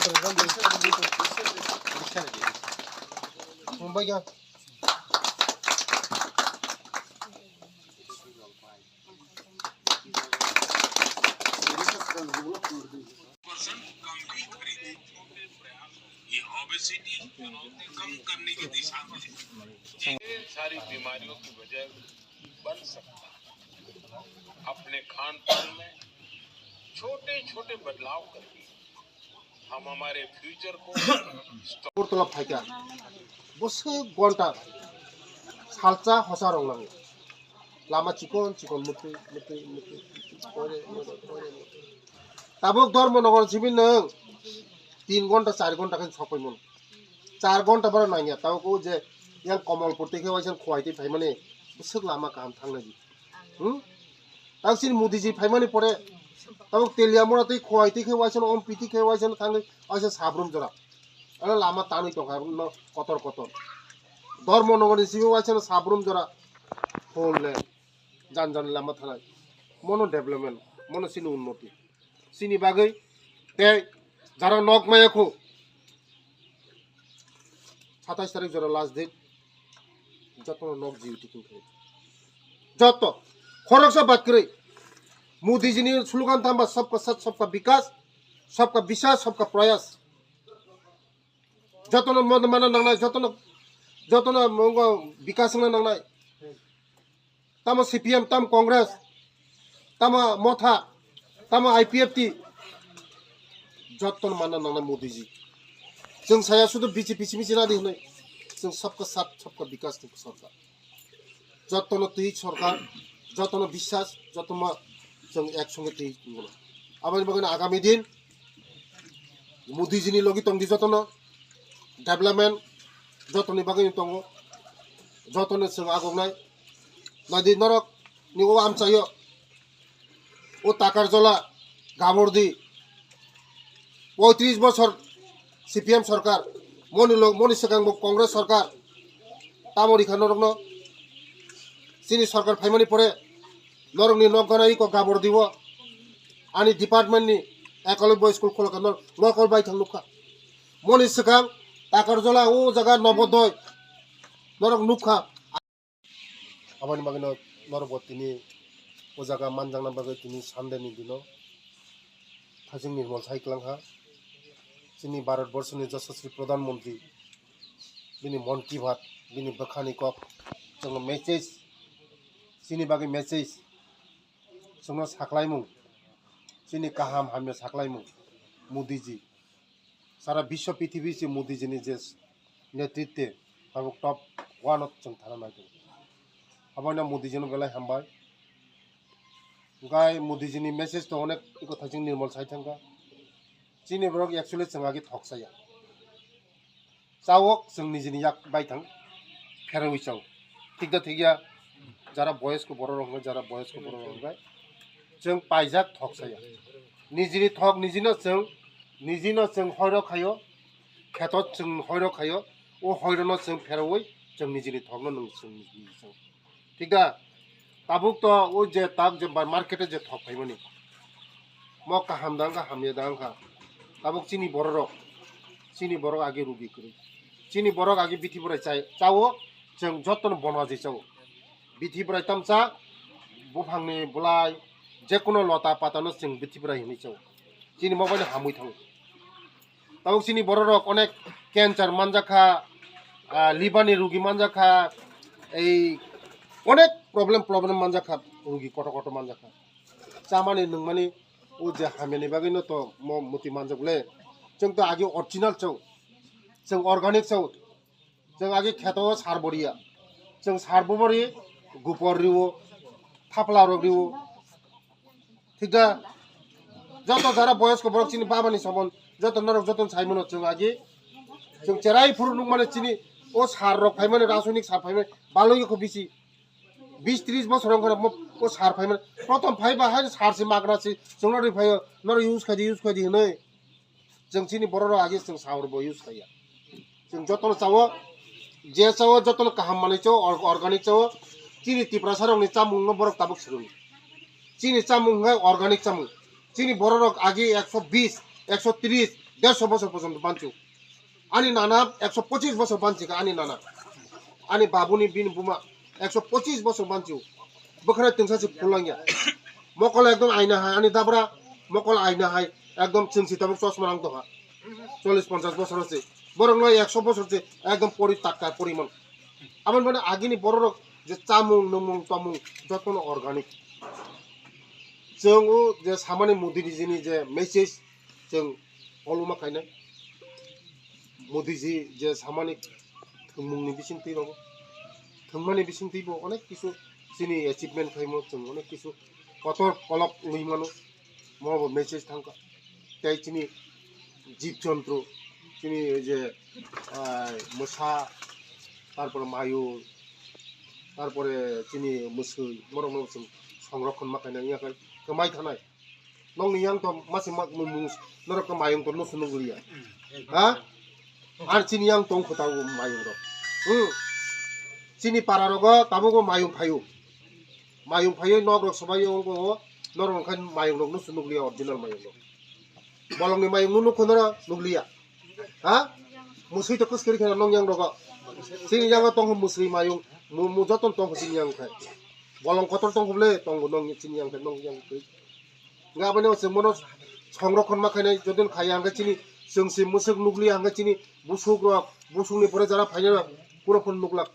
ये ओबेसिटी कम करने की दिशा में ये सारी बीमारियों की वजह बन सकता है। अपने खान पान में छोटे छोटे बदलाव करके हम हमारे फ्यूचर को Kurtula Paika. Bosse Gonta Salsa Hosarong. Lama Chikon, Chikon Muti, Tabuk Dormono Simin 3 ঘন্টা 4 ঘন্টা খান সপই মন 4 ঘন্টা পরে নাইয়া তাও যে ইয়াং কমল পড়তে খেওয়াইছেন খোয়াইতে ফাই মানে বুসক লামা কাম থাংনা জি তাওসিন মুদিজি ফাই মানে পরে তাও তেলিয়া মরাতে খোয়াইতে খেওয়াইছেন অম পিতি খেওয়াইছেন থাংলে আইছে সাবরুম জরা আরে লামা তানুই তো কতর কতর ধর্মনগর সিবি আইছেন সাবরুম জরা ফোনলে জান জান লামা থানায় মনো ডেভেলপমেন্ট মনো সিনি উন্নতি সিনি বাগৈ তে যারা নক মায়াখো 27 তারিখ যারা লাস্ট ডেট যত নক জিউটি কিন্তু যত খরচা বাদ করে मोदी जी ने स्लोगान था सबका साथ सबका विकास सबका विश्वास सबका प्रयास जतन मन नांगनाय जतन विकास नांगनाय तम सीपीएम तम कांग्रेस तम मथा तम आईपीएफटी जतन मन नांगनाय मोदी जी जों साया शुद्ध बीजेपी मिसी ना दिनै जों सबका साथ सबका विकास सरकार जतन तुई सरकार जतन विश्वास जतन जों एकसंगे थी आबाद बागान आगामी दिन मोदी जी लगी तंग जतन डेभलपमेंट जतन बागान तंग जतन जों आगनाय नदी नरक निगो आमचायो ओ टाकार जला गामरदी 35 বছর सीपीएम सरकार मनि सिगां कांग्रेस सरकार तामरी खान चीनी सरकार फाइमानी पड़े नरंगनी नगानाई को गाबर दिव आनी डिपार्टमेंटनी एकलव्य स्कूल खोलका नकल बाय थांनुखा मनि सिगां टाकार जला ओ जगह नवोदय नरक नुखा आबानि बागान नरबतीनि ओ जगह मानजांना बागै तिनि सानदेनि दिनाव थाजिं निर्मल साइक्लांहा जोंनि भारतबर्षनि यशस्वी प्रधानमंत्री बिनि मन की बात बिनि बखानि कक जों मेसेज जोंनि बागै मेसेज जोंनो साख्लायमुं जोंनि गाहाम हामनो साख्लायमुं मोदी जी सारा विश्व पृथ्वी से मोदी जी नि जे नेतृत्व अब टॉप 1 जों थाना नायदों अबायना मोदी जी बेलाय हामबाय गाय मोदी जी नि मेसेज तो अनेक इको थाजिं निर्मल साइथांगा चीनी बरक एक्चुअली जों आगे थकसाया चावक जों निजिनि याक बायथां फेरवी चाव ठीक दा थिगिया जरा बयस को बर रंग जरा बयस को बर रंग जों पाइजाक थकसाया निजिनि थक निजिनो जों हयर खायो खेतत जों हयर खायो ओ हयरनो जों फेरवी जों निजिनि थकनो नों जों ठीक दा ताबुक तो ओ जे ताब जे मार्केटे जे थक फाइमोनि म काहामदांगा हामियादांगा ताबुक चीनी बरक आगे रुबी करी चीनी बरक आगे बिथि बराय चावो जों जतन बनवा जे चावो बिथि बराय तमसा बुफांनि बुलाय जेकुनो लता पातानो जों बिथि बराय हिनि चावो चीनी मबाइल हामुय थाङो ताबुक चीनी बरक अनेक कैंसर मानजाखा लिभारनि रुगि मानजाखा এই अनेक प्रब्लेम मानजाखा रुगि कट मानजाखा चामानि नोंमानि ओ जे हामेनि बागैनो तो मति मानजोबले जों तो आगे ओरिजिनल चौ जों अर्गानिक चौ जों आगे खेतो सार बरिया जों सारबो बरि गुपर रिवो थापला रिवो ठीक दा जत जरा बयस को बरक चिनी बाबानि सबन जत नरक जतन साइमन जों आगे जों चेराई फुरुनु माने चिनी ओ सार रक फाइमाने रासायनिक सार फाइमाने बालुइको बिसि 20-30 বছর করে ও সার ফাইমান প্রথম ফাইবা হাই সারসি মাগনাসি जोंनो फायो नर यूज खादि हनै जों चिनि बरर आगे जों सावरबो यूज खाया जों जतन चावो जे चावो जतन काहाम माने चावो अर्गानिक चावो चिनि तिप्रा सारंनि चामुं बरक ताबुक सरुं चिनि चामुं है अर्गानिक चामुं चिनि बरर आगे 120 130 150 বছর পর্যন্ত বাঞ্চু আনি নানা 125 বছর বাঞ্চিকা আনি নানা আনি বাবুনি বিন বুমা 125 বছর বাঞ্চু বখানে তিনসাসি ফুলাঙ্গিয়া মকল একদম আইনা হায় আনি দাবরা মকল আইনা হায় একদম চিনসি তাবো চশমা নাং দহা 40-50 বছর আছে বরং নয় 100 বছর যে একদম পরিতাক্কার পরিমাণ আমার মানে আগিনি বড় যে চামুং নমুং তমুং যতন অর্গানিক जों जे सामानि मोदीजीनि जे मेसेज जों अलुमा खायनाय मोदीजी जे सामानि थुमुंनि बिसिंथि दङ थुमानि बिसिंथिबो अनेक किसु जोंनि एचिभमेन्ट खायमो जों अनेक किसु कतर कलक लुइमानो मबो मेसेज थांका তাই চিনি জীবজন্তু চিনি যে মশা তারপরে মায়ূর তারপরে চিনি মুসুই মরম মরম সংরক্ষণ মাখায়না ইয়াখাय kemai thanai nong ni yang to masi mak mumus norok to mayung to nusu nugulia ha ar chini yang tong khotau mayung ro chini para rogo tabugo mayung phayu nok rok sabai ongo norok khan mayung rok nusu nugulia original mayung ro bolong ni mayung nu khonora nugulia ha musui to kuskeri khana nong yang rogo chini yang tong musui mayung mu joton tong chini yang khai bolong kotor tong bole tong nong chini yang nong yang nga bane se mono সংরক্ষণ মাখায়নাय যদিন খায় आंगा चिनि जोंसि मुसुक नुगलि आंगा चिनि बुसुक रक बुसुकनि परे Zara फायना पुरो fun नुगलाक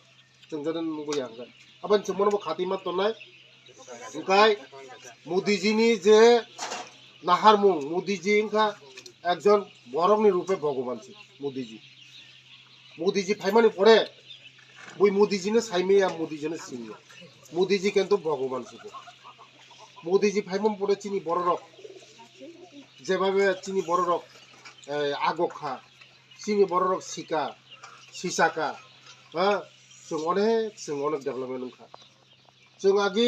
जों जदिन नुगय आंगा आबान से मोनो खाति मा तनाय ओंखाय मोदीजीनि जे नाहारमुं मोदीजी इनका একজন বরংনি রূপে ভগবান ছিল মোদীজি ফাইমানি পরে ওই মোদীজিনে সাইমিয়া মোদীজিনে সিনিয়া মোদীজি কিন্তু ভগবান ছিল মোদীজি ফাইমন পরে চিনি বড় রক যেভাবে চিনি বড় রক আগখা চিনি বড় রক সিকা সিসাকা হ্যাঁ जों अनेक डेभेलपमेन्ट जों आगि